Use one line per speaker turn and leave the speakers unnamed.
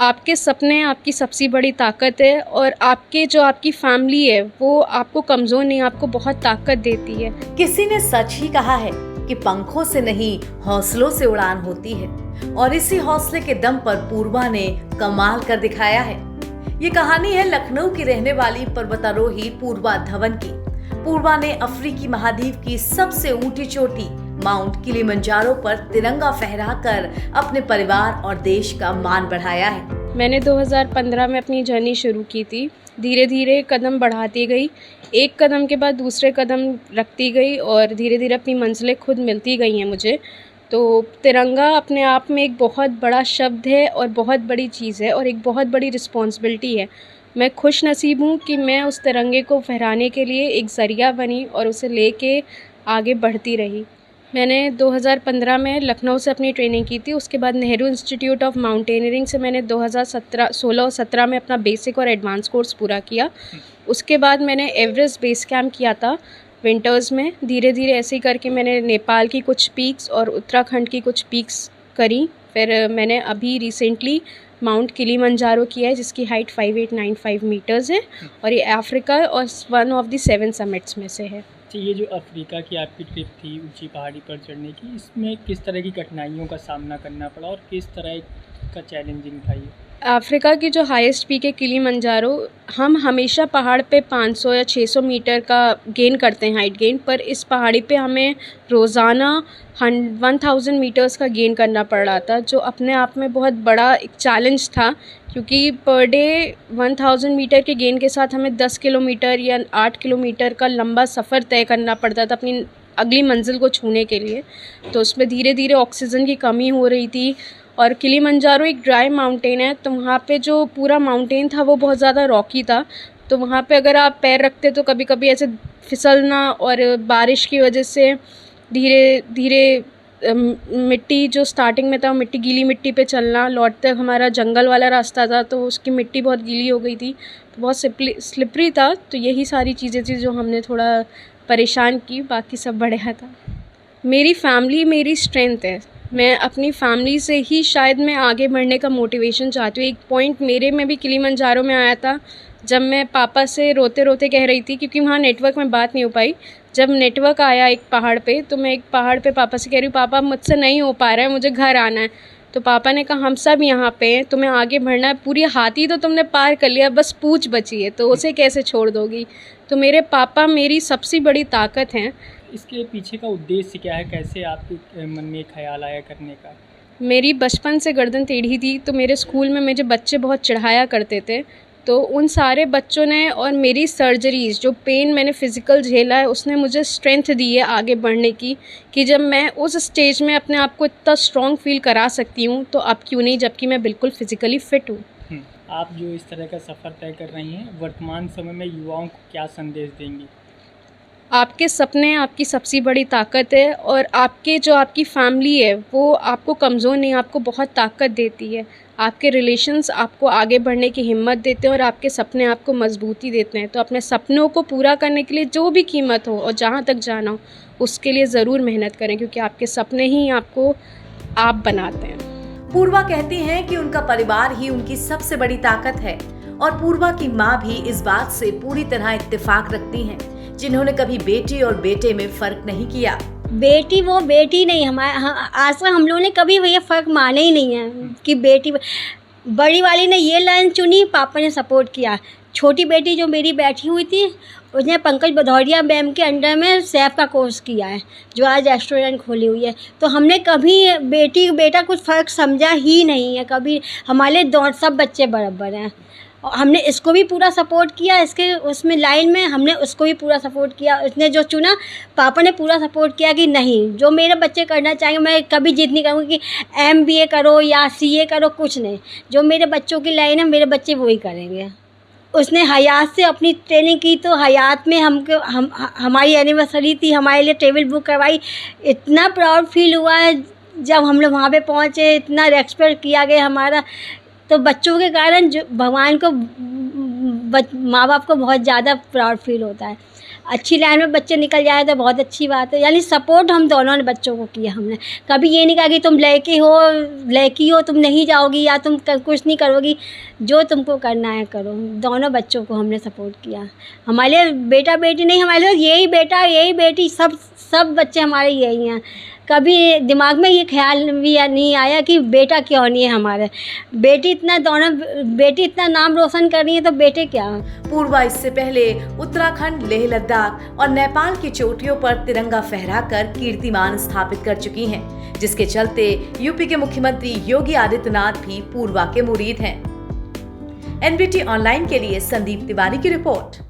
आपके सपने आपकी सबसे बड़ी ताकत है और आपकी फैमिली है वो आपको कमज़ोर नहीं, आपको बहुत ताकत देती है।
किसी ने सच ही कहा है कि पंखों से नहीं हौसलों से उड़ान होती है और इसी हौसले के दम पर पूर्वा ने कमाल कर दिखाया है। ये कहानी है लखनऊ की रहने वाली पर्वतारोही पूर्वा धवन की। पूर्वा ने अफ्रीकी महाद्वीप की सबसे ऊंची चोटी माउंट किलिमंजारो पर तिरंगा फहराकर अपने परिवार और देश का मान बढ़ाया है।
मैंने 2015 में अपनी जर्नी शुरू की थी। धीरे धीरे कदम बढ़ाती गई, एक कदम के बाद दूसरे कदम रखती गई और धीरे धीरे अपनी मंजिलें खुद मिलती गई हैं मुझे। तो तिरंगा अपने आप में एक बहुत बड़ा शब्द है और बहुत बड़ी चीज़ है और एक बहुत बड़ी रिस्पॉन्सिबिलिटी है। मैं खुश नसीब हूँ कि मैं उस तिरंगे को फहराने के लिए एक ज़रिया बनी और उसे लेके आगे बढ़ती रही। मैंने 2015 में लखनऊ से अपनी ट्रेनिंग की थी। उसके बाद नेहरू इंस्टीट्यूट ऑफ माउंटेनियरिंग से मैंने 2016 और 17 में अपना बेसिक और एडवांस कोर्स पूरा किया। उसके बाद मैंने एवरेस्ट बेस कैंप किया था विंटर्स में। धीरे धीरे ऐसे ही करके मैंने नेपाल की कुछ पीक्स और उत्तराखंड की कुछ पीक्स करी। फिर मैंने अभी रिसेंटली माउंट किलिमंजारो किया है जिसकी हाइट 5895 मीटर्स है और ये अफ्रीका और वन ऑफ द 7 समिट्स में से है।
ये जो अफ्रीका की आपकी ट्रिप थी ऊंची पहाड़ी पर चढ़ने की, इसमें किस तरह की कठिनाइयों का सामना करना पड़ा और किस तरह का चैलेंजिंग था ये?
अफ्रीका की जो हाईएस्ट पीक है किलिमंजारो, हम हमेशा पहाड़ पे 500 या 600 मीटर का गेन करते हैं हाइट गेन, पर इस पहाड़ी पे हमें रोज़ाना 1000 मीटर्स का गेन करना पड़ रहा था, जो अपने आप में बहुत बड़ा एक चैलेंज था क्योंकि पर डे 1000 मीटर के गेन के साथ हमें 10 किलोमीटर या 8 किलोमीटर का लंबा सफ़र तय करना पड़ता था अपनी अगली मंजिल को छूने के लिए। तो उसमें धीरे धीरे ऑक्सीजन की कमी हो रही थी और किलिमंजारो एक ड्राई माउंटेन है, तो वहाँ पे जो पूरा माउंटेन था वो बहुत ज़्यादा रॉकी था। तो वहाँ पे अगर आप पैर रखते तो कभी कभी ऐसे फिसलना और बारिश की वजह से धीरे धीरे मिट्टी जो स्टार्टिंग में था वो मिट्टी गीली मिट्टी पे चलना, लौटते हमारा जंगल वाला रास्ता था तो उसकी मिट्टी बहुत गीली हो गई थी, तो बहुत स्लिपरी था। तो यही सारी चीज़ें थी जो हमने थोड़ा परेशान की, बाकी सब बढ़िया था। मेरी फैमिली मेरी स्ट्रेंथ है। मैं अपनी फैमिली से ही शायद मैं आगे बढ़ने का मोटिवेशन चाहती हूँ। एक पॉइंट मेरे में भी किलिमंजारो में आया था जब मैं पापा से रोते रोते कह रही थी क्योंकि वहाँ नेटवर्क में बात नहीं हो पाई। जब नेटवर्क आया एक पहाड़ पे तो मैं एक पहाड़ पे पापा से कह रही हूँ पापा मुझसे नहीं हो पा रहा है, मुझे घर आना है। तो पापा ने कहा हम सब यहाँ पे हैं, तुम्हें आगे बढ़ना है, पूरी हाथी तो तुमने पार कर लिया, बस पूंछ बची है तो उसे कैसे छोड़ दोगी। तो मेरे पापा मेरी सबसे बड़ी ताकत हैं।
इसके पीछे का उद्देश्य क्या है, कैसे आपके मन में ख्याल आया करने का?
मेरी बचपन से गर्दन टेढ़ी थी तो मेरे स्कूल में मुझे बच्चे बहुत चिढ़ाया करते थे, तो उन सारे बच्चों ने और मेरी सर्जरीज़ जो पेन मैंने फ़िज़िकल झेला है उसने मुझे स्ट्रेंथ दी है आगे बढ़ने की, कि जब मैं उस स्टेज में अपने आप को इतना स्ट्रॉन्ग फील करा सकती हूँ तो अब क्यों नहीं, जबकि मैं बिल्कुल फ़िज़िकली फ़िट हूँ।
आप जो इस तरह का सफ़र तय कर रही हैं, वर्तमान समय में युवाओं को क्या संदेश देंगी?
आपके सपने आपकी सबसे बड़ी ताकत है और आपकी फैमिली है वो आपको कमज़ोर नहीं, आपको बहुत ताकत देती है। आपके रिलेशंस आपको आगे बढ़ने की हिम्मत देते हैं और आपके सपने आपको मजबूती देते हैं। तो अपने सपनों को पूरा करने के लिए जो भी कीमत हो और जहाँ तक जाना हो उसके लिए ज़रूर मेहनत करें, क्योंकि आपके सपने ही आपको आप बनाते हैं।
पूर्वा कहती हैं कि उनका परिवार ही उनकी सबसे बड़ी ताकत है और पूर्वा की माँ भी इस बात से पूरी तरह इत्तेफाक रखती हैं, जिन्होंने कभी बेटी और बेटे में फर्क नहीं किया।
बेटी वो बेटी नहीं, हमारे आज तक हम लोगों ने कभी ये फ़र्क माने ही नहीं है कि बेटी। बड़ी वाली ने ये लाइन चुनी, पापा ने सपोर्ट किया। छोटी बेटी जो मेरी बैठी हुई थी उसने पंकज भदौरिया मैम के अंडर में शेफ़ का कोर्स किया है, जो आज रेस्टोरेंट खोली हुई है। तो हमने कभी बेटी बेटा कुछ फ़र्क समझा ही नहीं है कभी। हमारे सब बच्चे बराबर हैं। हमने इसको भी पूरा सपोर्ट किया, इसके उसमें लाइन में हमने उसको भी पूरा सपोर्ट किया। उसने जो चुना पापा ने पूरा सपोर्ट किया कि नहीं जो मेरे बच्चे करना चाहेंगे, मैं कभी जिद नहीं करूँगी कि MBA करो या CA करो, कुछ नहीं। जो मेरे बच्चों की लाइन है मेरे बच्चे वही करेंगे। उसने हयात से अपनी ट्रेनिंग की, तो हयात में हमारी एनिवर्सरी थी, हमारे लिए टेबल बुक करवाई। इतना प्राउड फील हुआ है जब हम लोग वहाँ पे पहुँचे, इतना रेस्पेक्ट किया गया हमारा। तो बच्चों के कारण जो भगवान को माँ बाप को बहुत ज़्यादा प्राउड फील होता है। अच्छी लाइन में बच्चे निकल जाए तो बहुत अच्छी बात है। यानी सपोर्ट हम दोनों ने बच्चों को किया हमने। कभी ये नहीं कहा कि तुम लड़की हो तुम नहीं जाओगी या तुम कुछ नहीं करोगी, जो तुमको करना है करो। दोनों बच्चों को हमने सपोर्ट किया। हमारे लिए बेटा बेटी नहीं, हमारे लिए यही बेटा यही बेटी, सब बच्चे हमारे यही हैं। कभी दिमाग में ये ख्याल भी नहीं आया कि बेटा क्यों नहीं है हमारे। बेटी इतना नाम रोशन कर रही है तो बेटे क्या।
पूर्वा इससे पहले उत्तराखंड, लेह लद्दाख और नेपाल की चोटियों पर तिरंगा फहराकर कीर्तिमान स्थापित कर चुकी हैं, जिसके चलते यूपी के मुख्यमंत्री योगी आदित्यनाथ भी पूर्वा के मुरीद हैं। एनबीटी ऑनलाइन के लिए संदीप तिवारी की रिपोर्ट।